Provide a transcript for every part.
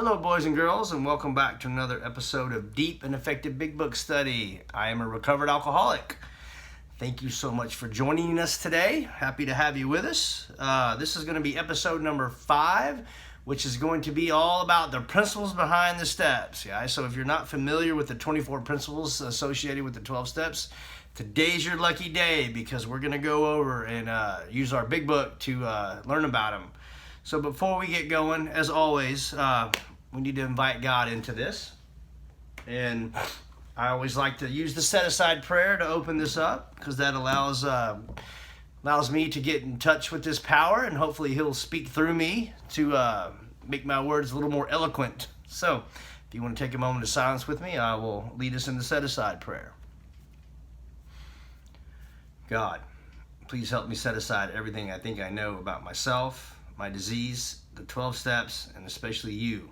Hello, boys and girls, and welcome back to another episode of Deep and Effective Big Book Study. I am a recovered alcoholic. Thank you so much for joining us today. Happy to have you with us. This is going to be episode number 5, which is going to be all about the principles behind the steps. Yeah, so if you're not familiar with the 24 principles associated with the 12 steps, today's your lucky day because we're going to go over and use our big book to learn about them. So before we get going, as always, we need to invite God into this. And I always like to use the set-aside prayer to open this up because that allows me to get in touch with this power, and hopefully He'll speak through me to make my words a little more eloquent. So if you want to take a moment of silence with me, I will lead us in the set-aside prayer. God, please help me set aside everything I think I know about myself, my disease, the 12 steps, and especially you,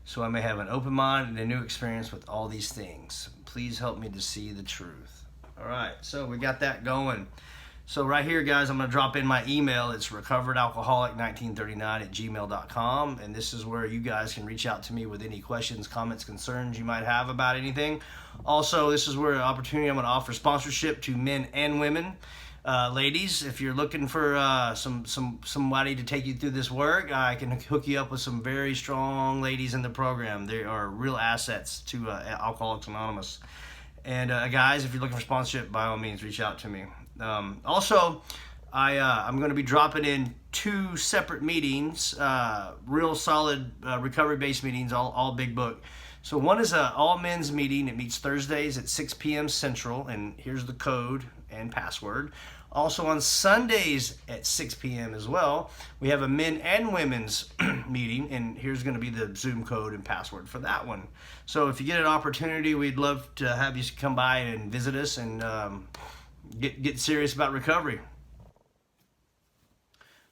so I may have an open mind and a new experience with all these things. Please help me to see the truth. All right, so we got that going. So right here, guys, I'm going to drop in my email. It's recoveredalcoholic1939@gmail.com, and this is where you guys can reach out to me with any questions, comments, concerns you might have about anything. Also, this is where an opportunity I'm going to offer sponsorship to men and women. Ladies, if you're looking for somebody to take you through this work, I can hook you up with some very strong ladies in the program. They are real assets to Alcoholics Anonymous. And guys, if you're looking for sponsorship, by all means, reach out to me. Also, I'm going to be dropping in 2 separate meetings, real solid recovery-based meetings, all big book. So one is an all-men's meeting. It meets Thursdays at 6 p.m. Central, and here's the code and password. Also on Sundays at 6 p.m. as well, we have a men and women's meeting, and here's going to be the Zoom code and password for that one. So if you get an opportunity, we'd love to have you come by and visit us and get serious about recovery.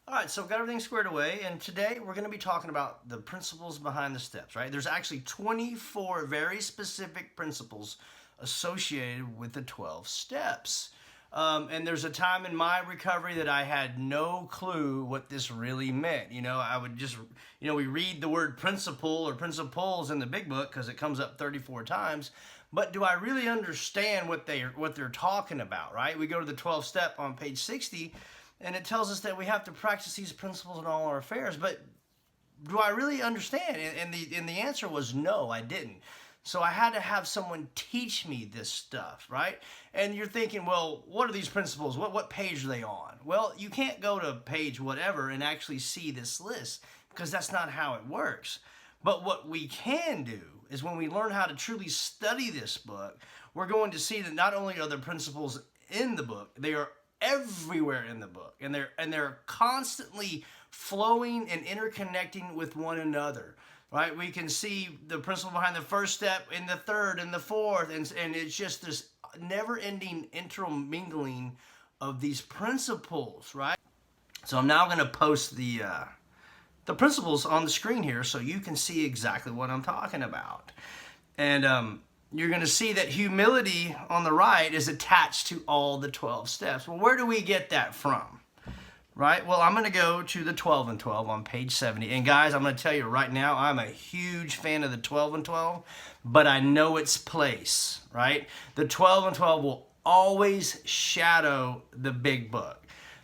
All right, so we've got everything squared away, and today we're going to be talking about the principles behind the steps, right? There's actually 24 very specific principles associated with the 12 steps. And there's a time in my recovery that I had no clue what this really meant. I would just, we read the word principle or principles in the big book because it comes up 34 times. But do I really understand what they're talking about, right? We go to the 12th step on page 60, and it tells us that we have to practice these principles in all our affairs. But do I really understand? And the answer was no, I didn't. So I had to have someone teach me this stuff, right? And you're thinking, well, what are these principles? What page are they on? Well, you can't go to page whatever and actually see this list because that's not how it works. But what we can do is when we learn how to truly study this book, we're going to see that not only are the principles in the book, they are everywhere in the book, and they're constantly flowing and interconnecting with one another. Right, we can see the principle behind the first step in the third and the fourth, and it's just this never-ending intermingling of these principles, right? So I'm now going to post the principles on the screen here so you can see exactly what I'm talking about. And you're going to see that humility on the right is attached to all the 12 steps. Well, where do we get that from? Right? Well, I'm going to go to the 12 and 12 on page 70. And guys, I'm going to tell you right now, I'm a huge fan of the 12 and 12, but I know its place, right? The 12 and 12 will always shadow the big book.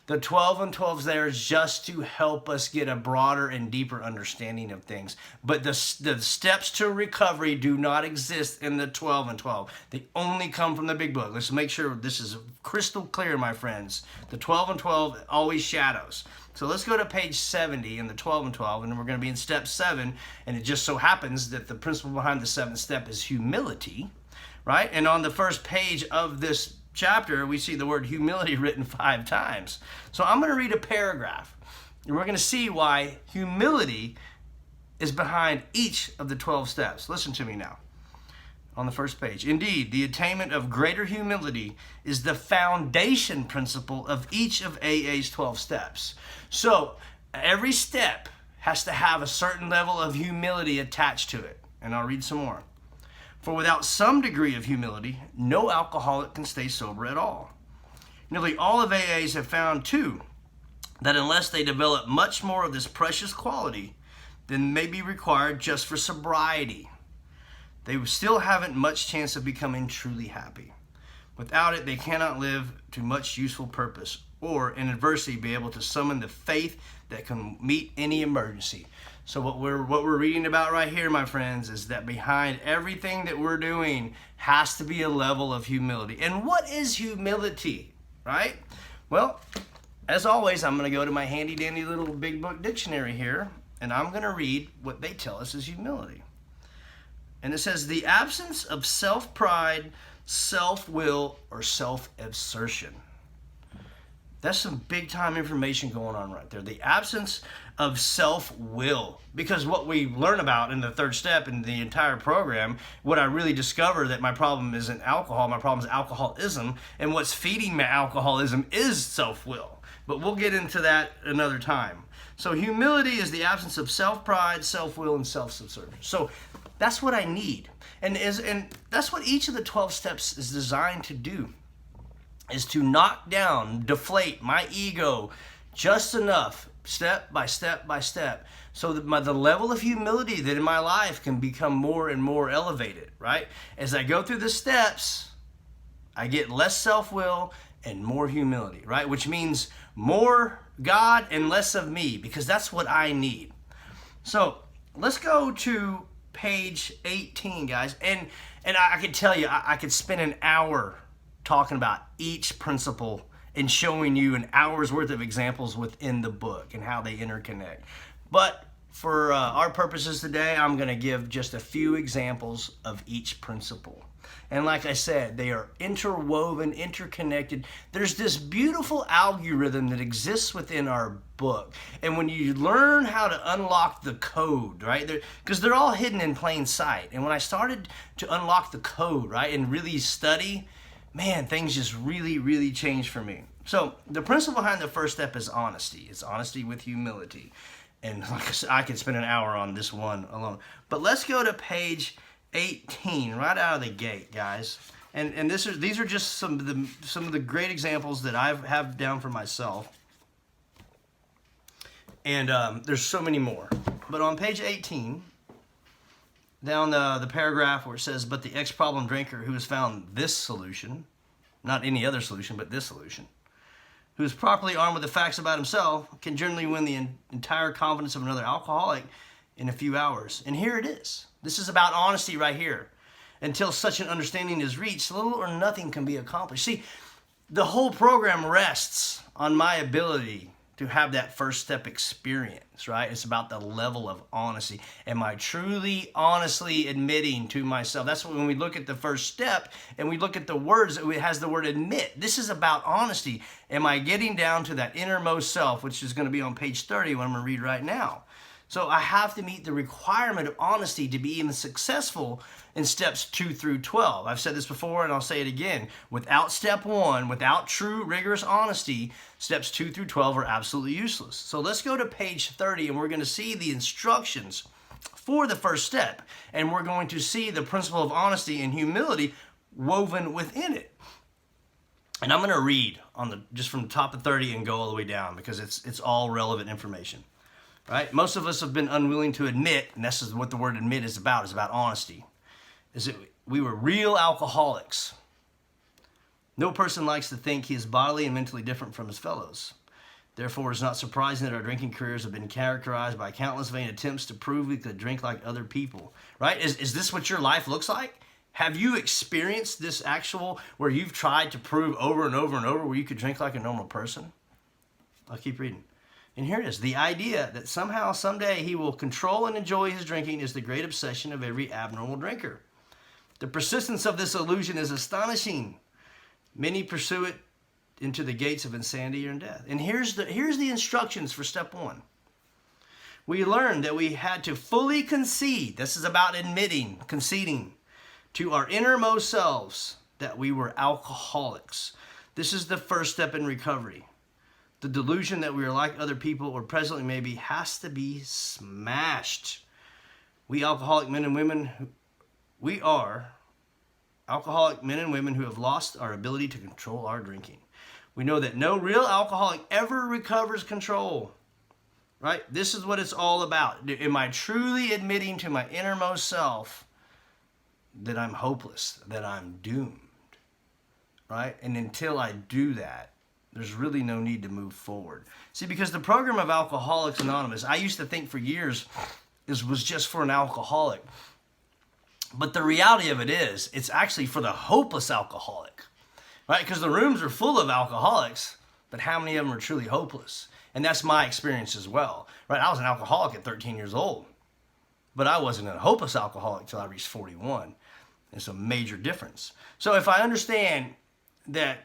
The 12 and 12 is there just to help us get a broader and deeper understanding of things. But the steps to recovery do not exist in the 12 and 12. They only come from the big book. Let's make sure this is crystal clear, my friends. The 12 and 12 always shadows. So let's go to page 70 in the 12 and 12, and we're going to be in step 7. And it just so happens that the principle behind the 7th step is humility, right? And on the first page of this chapter, we see the word humility written 5 times. So I'm going to read a paragraph, and we're going to see why humility is behind each of the 12 steps. Listen to me now. On the first page, indeed, the attainment of greater humility is the foundation principle of each of AA's 12 steps. So every step has to have a certain level of humility attached to it. And I'll read some more. For without some degree of humility, no alcoholic can stay sober at all. Nearly all of AAs have found, too, that unless they develop much more of this precious quality, than may be required just for sobriety. They still haven't much chance of becoming truly happy. Without it, they cannot live to much useful purpose, or in adversity be able to summon the faith that can meet any emergency. So what we're reading about right here, my friends, is that behind everything that we're doing has to be a level of humility. And what is humility, right? Well, as always, I'm going to go to my handy dandy little big book dictionary here, and I'm going to read what they tell us is humility. And it says, the absence of self-pride, self-will, or self-assertion. That's some big time information going on right there. The absence of self-will. Because what we learn about in the third step in the entire program, what I really discover that my problem isn't alcohol, my problem is alcoholism, and what's feeding my alcoholism is self-will. But we'll get into that another time. So humility is the absence of self-pride, self-will, and self-subservience. So that's what I need. And that's what each of the 12 steps is designed to do, is to knock down, deflate my ego just enough, step by step by step, so that the level of humility that in my life can become more and more elevated, right? As I go through the steps, I get less self-will and more humility, right? Which means more God and less of me, because that's what I need. So let's go to page 18, guys. And I can tell you, I could spend an hour talking about each principle and showing you an hour's worth of examples within the book and how they interconnect. But for our purposes today, I'm going to give just a few examples of each principle. And like I said, they are interwoven, interconnected. There's this beautiful algorithm that exists within our book. And when you learn how to unlock the code, right, because they're all hidden in plain sight. And when I started to unlock the code, right, and really study, man, things just really, really changed for me. So the principle behind the first step is honesty. It's honesty with humility. And like I said, I could spend an hour on this one alone. But let's go to page 18 right out of the gate, guys. And these are just some of the great examples that I have down for myself. And there's so many more. But on page 18, down the paragraph where it says, but the ex-problem drinker who has found this solution, not any other solution, but this solution, who is properly armed with the facts about himself, can generally win the entire confidence of another alcoholic in a few hours. And here it is. This is about honesty right here. Until such an understanding is reached, little or nothing can be accomplished. See, the whole program rests on my ability to have that first step experience, right? It's about the level of honesty. Am I truly, honestly admitting to myself? That's when we look at the first step and we look at the words, it has the word admit. This is about honesty. Am I getting down to that innermost self, which is going to be on page 30, what I'm going to read right now. So I have to meet the requirement of honesty to be even successful in steps 2 through 12. I've said this before and I'll say it again. Without step 1, without true rigorous honesty, steps 2 through 12 are absolutely useless. So let's go to page 30 and we're going to see the instructions for the first step. And we're going to see the principle of honesty and humility woven within it. And I'm going to read just from the top of 30 and go all the way down because it's all relevant information. Right? Most of us have been unwilling to admit, and this is what the word admit is about honesty, is that we were real alcoholics. No person likes to think he is bodily and mentally different from his fellows. Therefore, it's not surprising that our drinking careers have been characterized by countless vain attempts to prove we could drink like other people. Right? Is this what your life looks like? Have you experienced this where you've tried to prove over and over and over where you could drink like a normal person? I'll keep reading. And here it is. The idea that somehow, someday, he will control and enjoy his drinking is the great obsession of every abnormal drinker. The persistence of this illusion is astonishing. Many pursue it into the gates of insanity and death. And here's the instructions for step 1. We learned that we had to fully concede. This is about conceding to our innermost selves that we were alcoholics. This is the first step in recovery. The delusion that we are like other people or presently maybe has to be smashed. We alcoholic men and women, we are alcoholic men and women who have lost our ability to control our drinking. We know that no real alcoholic ever recovers control. right? This is what it's all about. Am I truly admitting to my innermost self that I'm hopeless, that I'm doomed, right? And until I do that, there's really no need to move forward. See, because the program of Alcoholics Anonymous, I used to think for years was just for an alcoholic. But the reality of it is, it's actually for the hopeless alcoholic, right? Because the rooms are full of alcoholics, but how many of them are truly hopeless? And that's my experience as well, right? I was an alcoholic at 13 years old, but I wasn't a hopeless alcoholic until I reached 41. It's a major difference. So if I understand that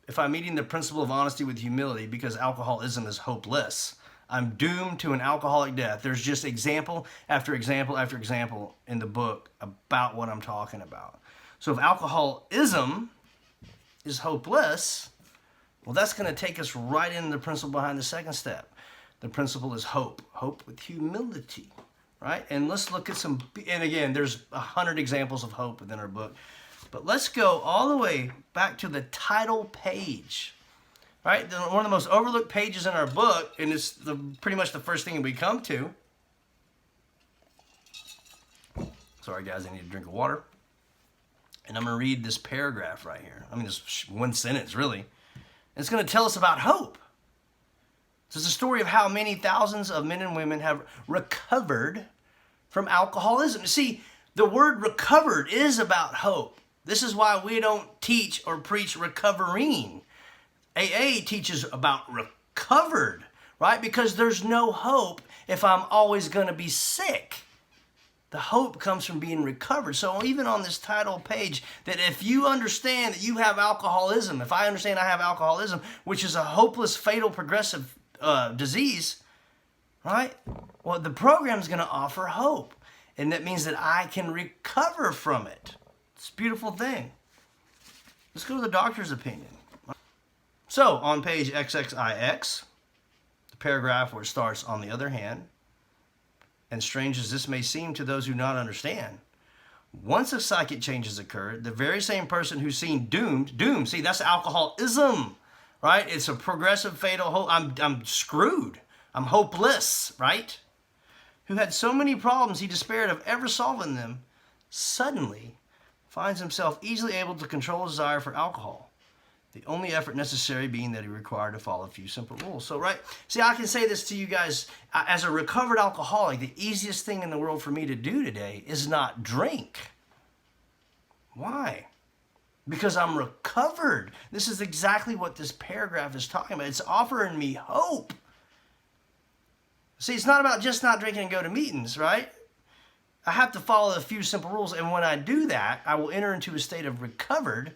if I'm meeting the principle of honesty with humility, because alcoholism is hopeless, I'm doomed to an alcoholic death. There's just example after example after example in the book about what I'm talking about. So if alcoholism is hopeless, well, that's going to take us right into the principle behind the second step. The principle is hope. Hope with humility, right? And let's look at some, and again, there's 100 examples of hope within our book. But let's go all the way back to the title page. Right, one of the most overlooked pages in our book, and it's pretty much the first thing we come to. Sorry, guys, I need a drink of water. And I'm going to read this paragraph right here. I mean, this one sentence, really. It's going to tell us about hope. It's a story of how many thousands of men and women have recovered from alcoholism. See, the word recovered is about hope. This is why we don't teach or preach recovering. AA teaches about recovered, right? Because there's no hope if I'm always going to be sick. The hope comes from being recovered. So even on this title page, that if you understand that you have alcoholism, if I understand I have alcoholism, which is a hopeless, fatal, progressive disease, right? Well, the program is going to offer hope. And that means that I can recover from it. It's a beautiful thing. Let's go to the doctor's opinion. So, on page XXIX, the paragraph where it starts, on the other hand, and strange as this may seem to those who not understand, once a psychic change has occurred, the very same person who's seen doomed, see, that's alcoholism, right? It's a progressive, fatal, I'm screwed. I'm hopeless, right? Who had so many problems he despaired of ever solving them, suddenly finds himself easily able to control his desire for alcohol. The only effort necessary being that he required to follow a few simple rules. So, right, see, I can say this to you guys. As a recovered alcoholic, the easiest thing in the world for me to do today is not drink. Why? Because I'm recovered. This is exactly what this paragraph is talking about. It's offering me hope. See, it's not about just not drinking and go to meetings, right? I have to follow a few simple rules, and when I do that, I will enter into a state of recovered.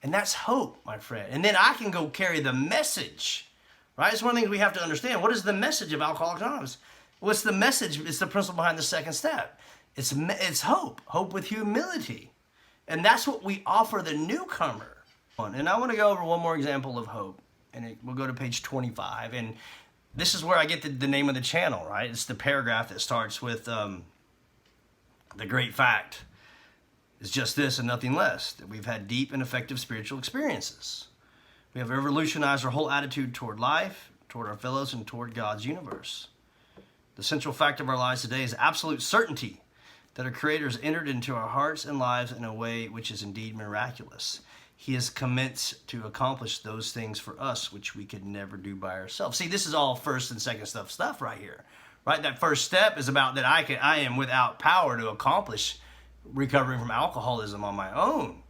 And that's hope, my friend. And then I can go carry the message, right? It's one of the things we have to understand. What is the message of Alcoholics Anonymous? What's the message? It's the principle behind the second step. It's hope, hope with humility. And that's what we offer the newcomer. And I want to go over one more example of hope. And we'll go to page 25. And this is where I get the name of the channel, right? It's the paragraph that starts with the great fact. It's just this and nothing less, that we've had deep and effective spiritual experiences. We have revolutionized our whole attitude toward life, toward our fellows, and toward God's universe. The central fact of our lives today is absolute certainty that our Creator has entered into our hearts and lives in a way which is indeed miraculous. He has commenced to accomplish those things for us which we could never do by ourselves. See, this is all first and second stuff right here. Right? That first step is about that I am without power to accomplish recovering from alcoholism on my own,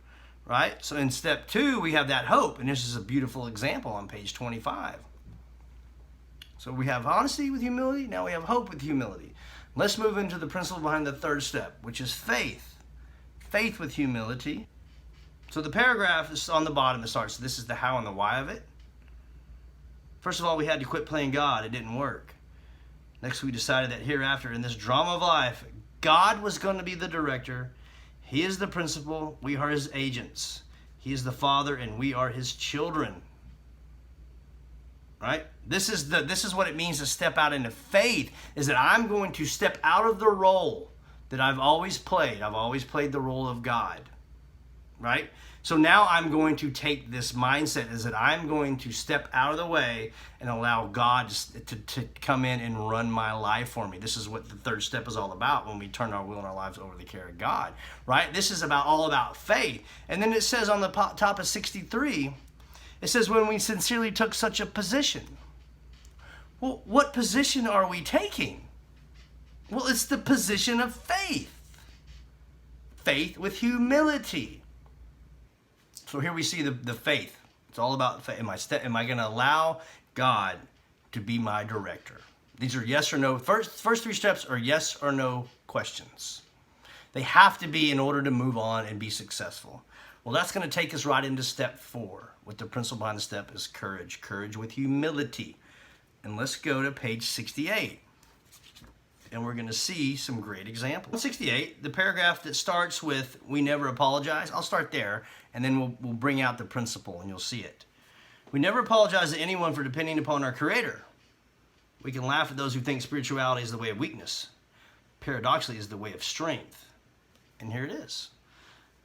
right? So in step 2, we have that hope, and this is a beautiful example on page 25. So we have honesty with humility, now we have hope with humility. Let's move into the principle behind the third step, which is faith. Faith with humility. So the paragraph is on the bottom, it starts, this is the how and the why of it. First of all, we had to quit playing God, it didn't work. Next, we decided that hereafter in this drama of life, God was going to be the director. He is the principal. We are his agents. He is the father, and we are his children. Right? This is what it means to step out into faith, is that I'm going to step out of the role that I've always played. I've always played the role of God. right? So now I'm going to take this mindset is that I'm going to step out of the way and allow God to come in and run my life for me. This is what the third step is all about when we turn our will and our lives over to the care of God, right? This is all about faith. And then it says on the top of 63, it says, when we sincerely took such a position. Well, what position are we taking? Well, it's the position of faith. Faith with humility. So here we see the faith. It's all about faith. Am I going to allow God to be my director? These are yes or no. First three steps are yes or no questions. They have to be in order to move on and be successful. Well, that's going to take us right into step 4. What the principle behind the step is courage. Courage with humility. And let's go to page 68. And we're going to see some great examples. On 68, the paragraph that starts with, we never apologize. I'll start there, and then we'll bring out the principle, and you'll see it. We never apologize to anyone for depending upon our Creator. We can laugh at those who think spirituality is the way of weakness. Paradoxically, is the way of strength. And here it is.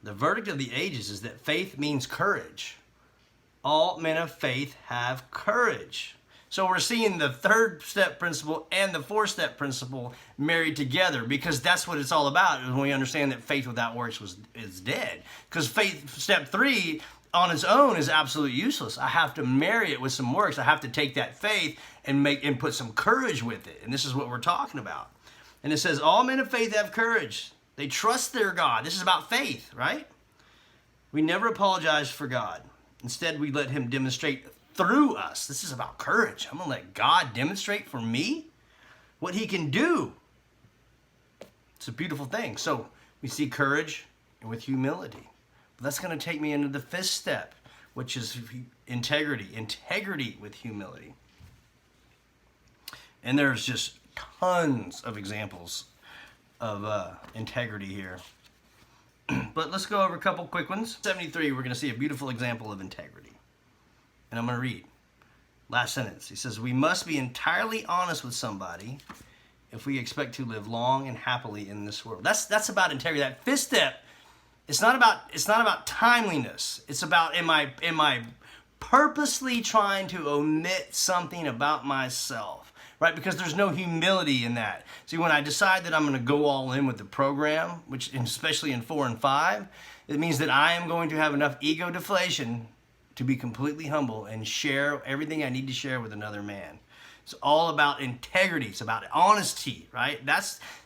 The verdict of the ages is that faith means courage. All men of faith have courage. So we're seeing the third step principle and the fourth step principle married together, because that's what it's all about. When we understand that faith without works is dead. Because faith, step 3 on its own is absolutely useless. I have to marry it with some works. I have to take that faith and put some courage with it. And this is what we're talking about. And it says all men of faith have courage. They trust their God. This is about faith, right? We never apologize for God. Instead, we let him demonstrate through us. This is about courage. I'm going to let God demonstrate for me what he can do. It's a beautiful thing. So we see courage and with humility. But that's going to take me into the 5th step, which is integrity. Integrity with humility. And there's just tons of examples of integrity here. But let's go over a couple quick ones. 73, we're going to see a beautiful example of integrity. And I'm going to read. Last sentence. He says, we must be entirely honest with somebody if we expect to live long and happily in this world. That's about integrity. That 5th step, it's not about timeliness. It's about am I purposely trying to omit something about myself, right? Because there's no humility in that. See, when I decide that I'm going to go all in with the program, which especially in 4 and 5, it means that I am going to have enough ego deflation to be completely humble and share everything I need to share with another man. It's all about integrity. It's about honesty, right?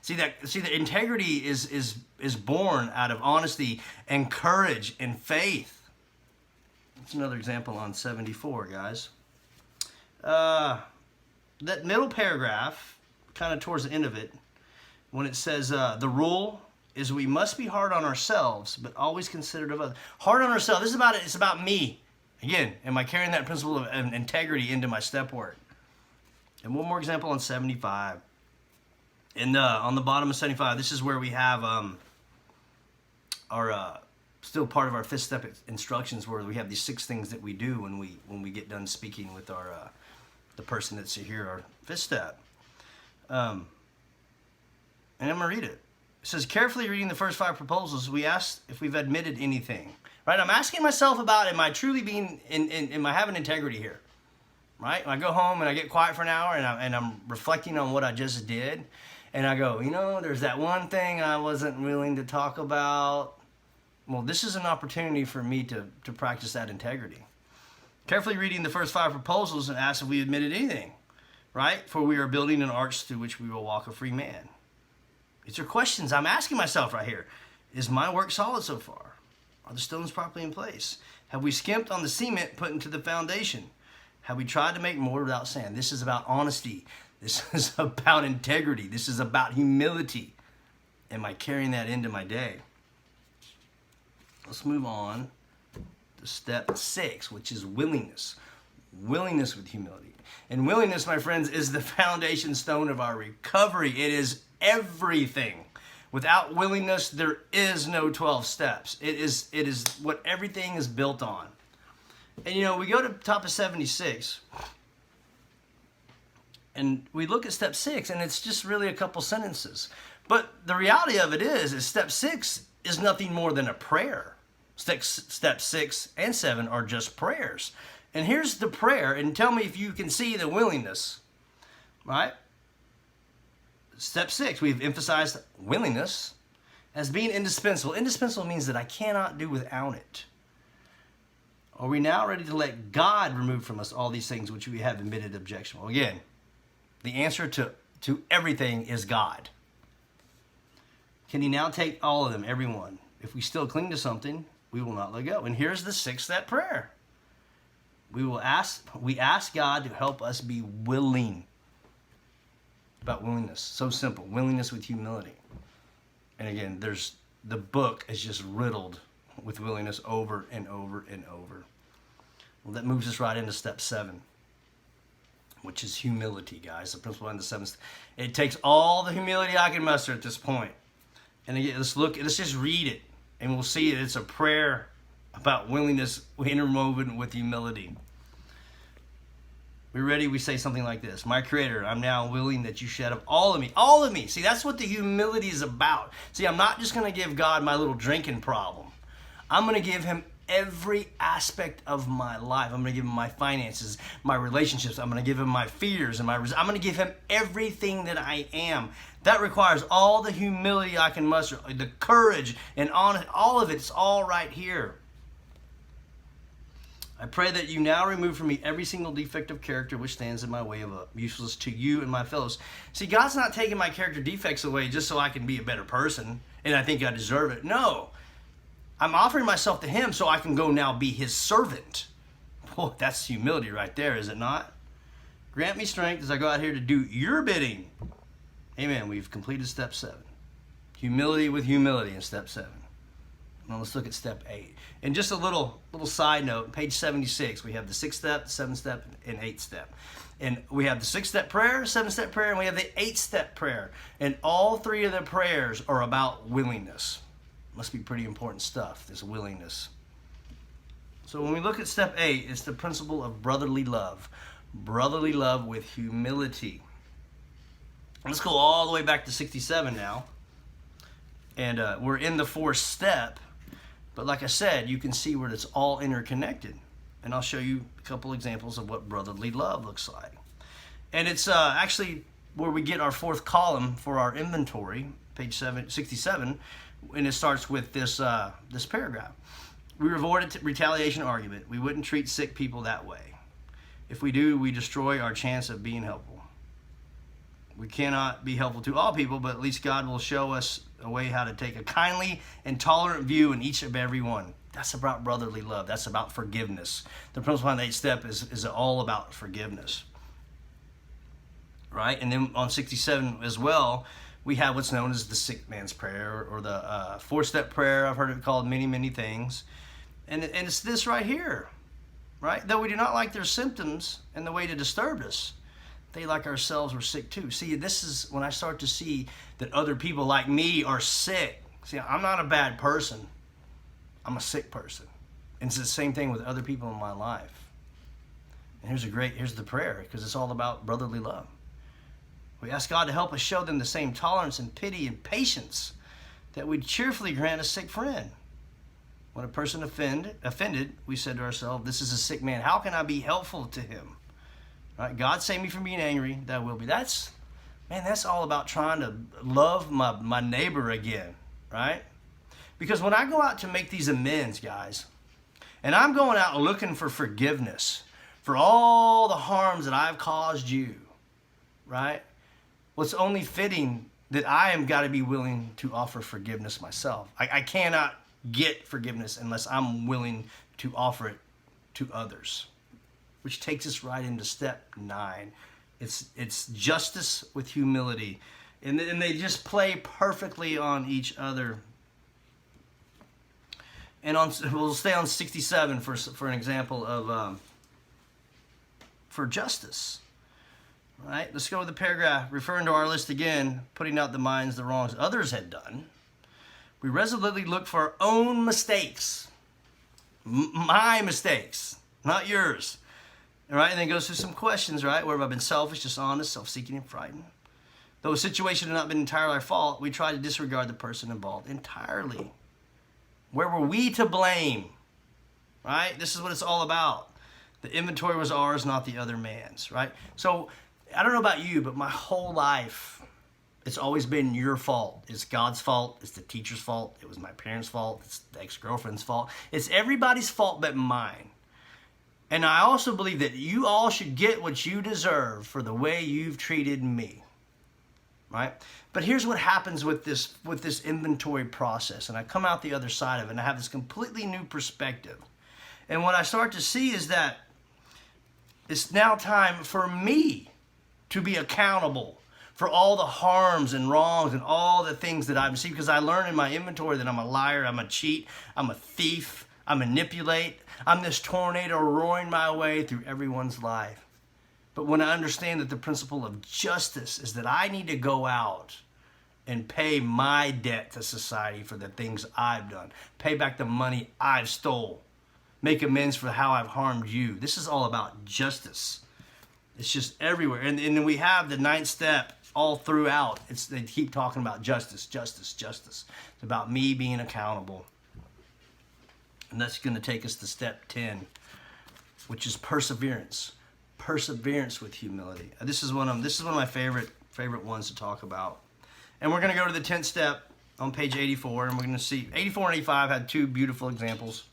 See the integrity is born out of honesty and courage and faith. That's another example on 74, guys. That middle paragraph, kind of towards the end of it, when it says the rule is we must be hard on ourselves, but always considerate of others. Hard on ourselves. This is about it. It's about me. Again, am I carrying that principle of integrity into my step work? And one more example on 75. On the bottom of 75, this is where we have our still part of our 5th step instructions, where we have these 6 things that we do when we get done speaking with our the person that's here, our 5th step. And I'm going to read it. It says, carefully reading the first 5 proposals, we asked if we've admitted anything. Right? I'm asking myself about, am I truly being, am I having integrity here? Right? When I go home and I get quiet for an hour and I'm reflecting on what I just did, and I go, there's that one thing I wasn't willing to talk about. Well, this is an opportunity for me to practice that integrity. Carefully reading the first 5 proposals and ask if we admitted anything. Right? For we are building an arch through which we will walk a free man. These are questions I'm asking myself right here. Is my work solid so far? Are the stones properly in place? Have we skimped on the cement put into the foundation? Have we tried to make more without sand? This is about honesty. This is about integrity. This is about humility. Am I carrying that into my day? Let's move on to step 6, which is willingness. Willingness with humility. And willingness, my friends, is the foundation stone of our recovery. It is everything. Without willingness, there is no 12 steps. It is what everything is built on. And we go to top of 76, and we look at step 6, and it's just really a couple sentences. But the reality of it is step 6 is nothing more than a prayer. Step 6 and 7 are just prayers. And here's the prayer, and tell me if you can see the willingness, right? Step 6, we've emphasized willingness as being indispensable. Indispensable means that I cannot do without it. Are we now ready to let God remove from us all these things which we have admitted objectionable? Again, the answer to everything is God. Can he now take all of them, every one? If we still cling to something, we will not let go. And here's the 6th-step prayer. We ask God to help us be willing. About willingness. So simple. Willingness with humility. And again, the book is just riddled with willingness over and over and over. Well, that moves us right into step 7, which is humility, guys. The principle behind the 7th. It takes all the humility I can muster at this point. And again, let's just read it, and we'll see it's a prayer about willingness interwoven with humility. We ready? We say something like this. My Creator, I'm now willing that you shed of all of me. All of me. See, that's what the humility is about. See, I'm not just going to give God my little drinking problem. I'm going to give him every aspect of my life. I'm going to give him my finances, my relationships. I'm going to give him my fears, and I'm going to give him everything that I am. That requires all the humility I can muster, the courage and honesty. All of it's all right here. I pray that you now remove from me every single defect of character which stands in my way of useless to you and my fellows. See, God's not taking my character defects away just so I can be a better person and I think I deserve it. No. I'm offering myself to him so I can go now be his servant. Boy, that's humility right there, is it not? Grant me strength as I go out here to do your bidding. Amen. We've completed step 7. Humility with humility in step 7. Now let's look at step 8. And just a little side note, page 76, we have the 6th step, 7th step, and 8th step. And we have the 6th-step prayer, 7th-step prayer, and we have the 8th-step prayer. And all 3 of the prayers are about willingness. Must be pretty important stuff, this willingness. So when we look at step 8, it's the principle of brotherly love. Brotherly love with humility. Let's go all the way back to 67 now. And we're in the 4th step. But like I said, you can see where it's all interconnected. And I'll show you a couple examples of what brotherly love looks like. And it's actually where we get our 4th column for our inventory, page 67. And it starts with this paragraph. We avoid a retaliation argument. We wouldn't treat sick people that way. If we do, we destroy our chance of being helpful. We cannot be helpful to all people, but at least God will show us a way how to take a kindly and tolerant view in each of every one. That's about brotherly love. That's about forgiveness. The principle behind the 8th step is all about forgiveness. Right? And then on 67 as well, we have what's known as the sick man's prayer, or the 4th-step prayer. I've heard it called many, many things. And it's this right here. Right? Though we do not like their symptoms and the way to disturb us, they, like ourselves, were sick too. See, this is when I start to see that other people like me are sick. See, I'm not a bad person. I'm a sick person. And it's the same thing with other people in my life. And here's the prayer, because it's all about brotherly love. We ask God to help us show them the same tolerance and pity and patience that we'd cheerfully grant a sick friend. When a person offended, we said to ourselves, this is a sick man. How can I be helpful to him? Right? God save me from being angry, that will be. That's all about trying to love my neighbor again, right? Because when I go out to make these amends, guys, and I'm going out looking for forgiveness for all the harms that I've caused you, right? Well, it's only fitting that I am got to be willing to offer forgiveness myself. I cannot get forgiveness unless I'm willing to offer it to others. Which takes us right into step 9. It's justice with humility. And they just play perfectly on each other. And we'll stay on 67 for an example of for justice. Right? Let's go with the paragraph. Referring to our list again, putting out the minds the wrongs others had done. We resolutely look for our own mistakes. My mistakes, not yours. Right? And then goes through some questions, right? Where have I been selfish, dishonest, self-seeking, and frightened? Though a situation had not been entirely our fault, we try to disregard the person involved entirely. Where were we to blame? Right? This is what it's all about. The inventory was ours, not the other man's, right? So I don't know about you, but my whole life, it's always been your fault. It's God's fault. It's the teacher's fault. It was my parents' fault. It's the ex-girlfriend's fault. It's everybody's fault but mine. And I also believe that you all should get what you deserve for the way you've treated me, right? But here's what happens with this inventory process. And I come out the other side of it and I have this completely new perspective. And what I start to see is that it's now time for me to be accountable for all the harms and wrongs and all the things that I've seen, because I learned in my inventory that I'm a liar, I'm a cheat, I'm a thief, I manipulate, I'm this tornado roaring my way through everyone's life. But when I understand that the principle of justice is that I need to go out and pay my debt to society for the things I've done, pay back the money I've stole, make amends for how I've harmed you. This is all about justice. It's just everywhere. And then we have the 9th step all throughout. They keep talking about justice, justice, justice. It's about me being accountable. And that's going to take us to step 10, which is perseverance. Perseverance with humility. This is one of my favorite ones to talk about. And we're going to go to the 10th step on page 84, and we're going to see 84 and 85 had two beautiful examples.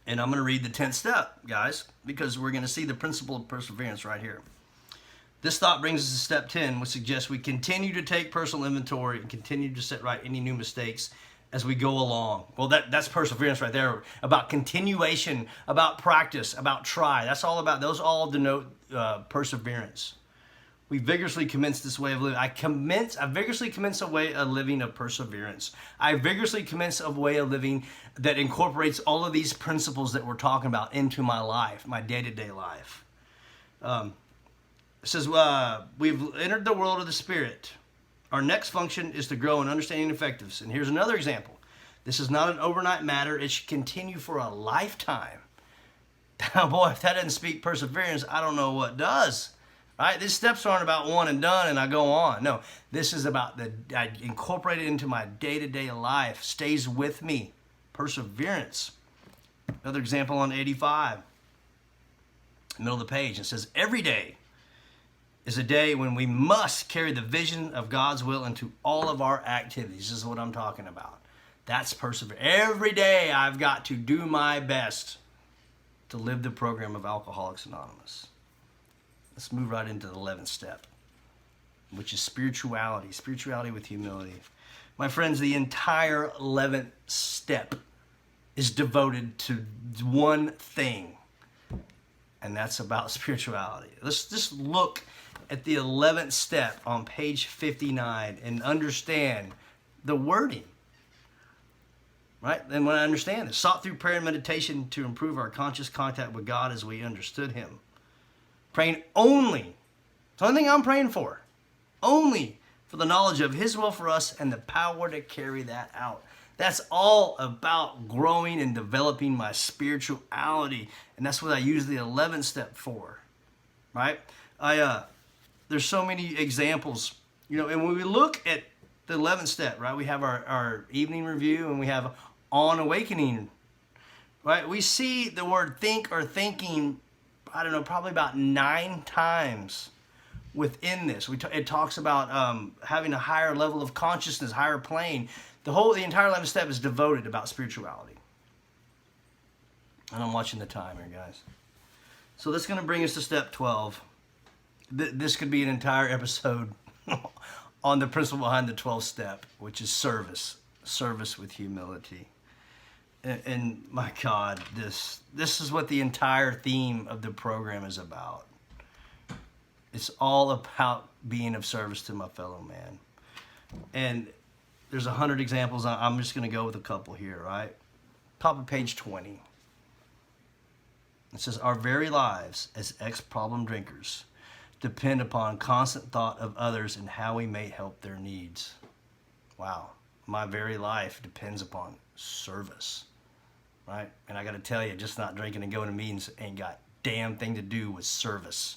And I'm going to read the 10th step, guys, because we're going to see the principle of perseverance right here. This thought brings us to step 10, which suggests we continue to take personal inventory and continue to set right any new mistakes as we go along. Well, that's perseverance right there. About continuation, about practice, about try. That's all about, those all denote perseverance. We vigorously commence this way of living. I vigorously commence a way of living of perseverance. I vigorously commence a way of living that incorporates all of these principles that we're talking about into my life, my day-to-day life. It says, we've entered the world of the Spirit. Our next function is to grow in understanding and effectiveness. And here's another example. This is not an overnight matter. It should continue for a lifetime. Now, boy, if that doesn't speak perseverance, I don't know what does. Right? These steps aren't about one and done and I go on. No, this is about I incorporate it into my day-to-day life. Stays with me. Perseverance. Another example on 85. Middle of the page. It says, every day is a day when we must carry the vision of God's will into all of our activities. This is what I'm talking about. That's perseverance. Every day I've got to do my best to live the program of Alcoholics Anonymous. Let's move right into the 11th step, which is spirituality. Spirituality with humility. My friends, the entire 11th step is devoted to one thing, and that's about spirituality. Let's just look at the 11th step on page 59 and understand the wording. Right? And when I understand this, sought through prayer and meditation to improve our conscious contact with God as we understood Him. Praying only, it's the only thing I'm praying for, only for the knowledge of His will for us and the power to carry that out. That's all about growing and developing my spirituality. And that's what I use the 11th step for, right? There's so many examples, and when we look at the 11th step, right, we have our evening review and we have on awakening, right? We see the word think or thinking, I don't know, probably about 9 times within this. It talks about having a higher level of consciousness, higher plane. The entire 11th step is devoted about spirituality. And I'm watching the time here, guys. So that's going to bring us to step 12. This could be an entire episode on the principle behind the 12th step, which is service. Service with humility. And my God, this is what the entire theme of the program is about. It's all about being of service to my fellow man. And there's 100 examples. I'm just going to go with a couple here, right? Top of page 20. It says, our very lives as ex-problem drinkers depend upon constant thought of others and how we may help their needs. Wow. My very life depends upon service, right? And I got to tell you, just not drinking and going to meetings ain't got a damn thing to do with service.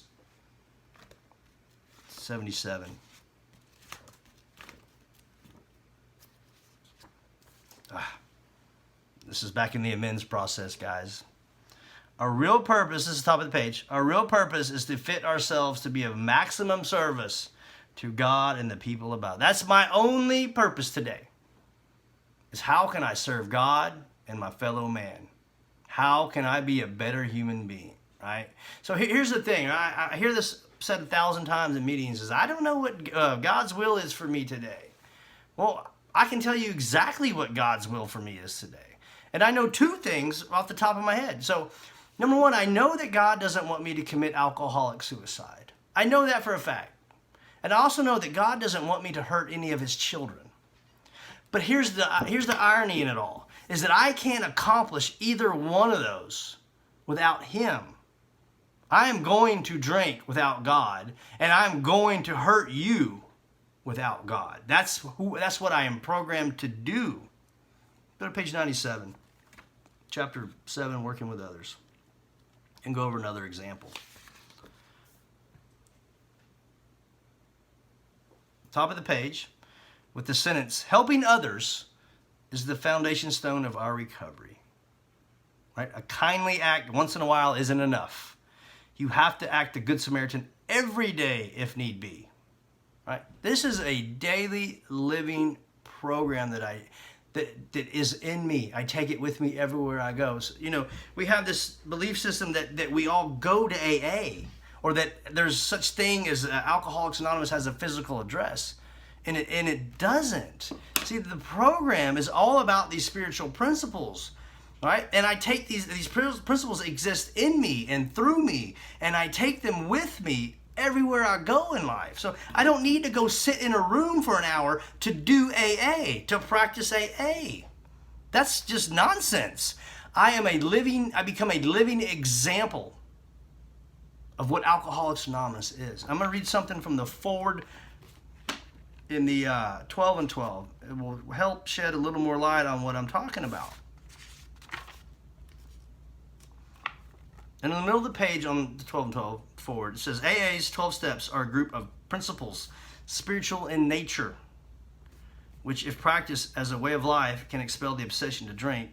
77. This is back in the amends process, guys. Our real purpose, this is the top of the page, our real purpose is to fit ourselves to be of maximum service to God and the people about. That's my only purpose today, is how can I serve God and my fellow man? How can I be a better human being, right? So here's the thing. I hear this said 1,000 times in meetings, is I don't know what God's will is for me today. Well, I can tell you exactly what God's will for me is today. And I know two things off the top of my head. So, number one, I know that God doesn't want me to commit alcoholic suicide. I know that for a fact. And I also know that God doesn't want me to hurt any of his children. But here's the irony in it all, is that I can't accomplish either one of those without him. I am going to drink without God, and I'm going to hurt you without God. That's what I am programmed to do. Go to page 97, chapter 7, working with others, and go over another example. Top of the page, with the sentence, helping others is the foundation stone of our recovery. Right? A kindly act once in a while isn't enough. You have to act the Good Samaritan every day if need be. Right? This is a daily living program that is in me. I take it with me everywhere I go. So, we have this belief system that we all go to AA, or that there's such thing as Alcoholics Anonymous has a physical address. And it doesn't. See, the program is all about these spiritual principles. Right? And I take these principles exist in me and through me, and I take them with me everywhere I go in life. So I don't need to go sit in a room for an hour to do AA, to practice AA. That's just nonsense. I become a living example of what Alcoholics Anonymous is. I'm going to read something from the forward in the 12 and 12. It will help shed a little more light on what I'm talking about. And in the middle of the page on the 12 and 12 forward, it says, AA's 12 steps are a group of principles, spiritual in nature, which if practiced as a way of life can expel the obsession to drink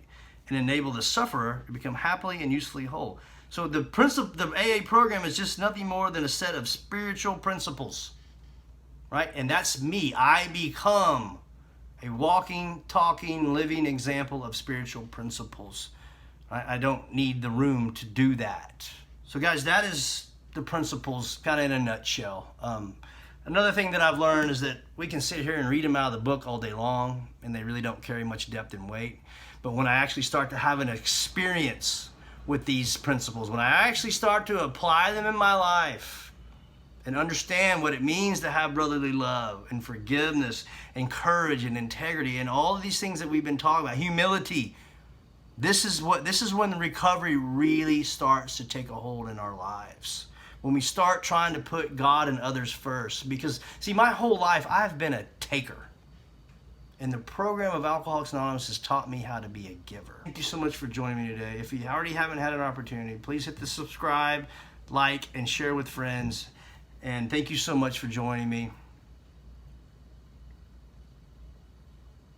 and enable the sufferer to become happily and usefully whole. So the AA program is just nothing more than a set of spiritual principles, right? And that's me. I become a walking, talking, living example of spiritual principles. I don't need the room to do that. So guys, that is the principles kind of in a nutshell. Another thing that I've learned is that we can sit here and read them out of the book all day long, and they really don't carry much depth and weight. But when I actually start to have an experience with these principles, when I actually start to apply them in my life and understand what it means to have brotherly love and forgiveness and courage and integrity and all of these things that we've been talking about, humility, this is when the recovery really starts to take a hold in our lives. When we start trying to put God and others first. Because, see, my whole life I've been a taker. And the program of Alcoholics Anonymous has taught me how to be a giver. Thank you so much for joining me today. If you already haven't had an opportunity, please hit the subscribe, like, and share with friends. And thank you so much for joining me.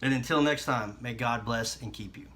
And until next time, may God bless and keep you.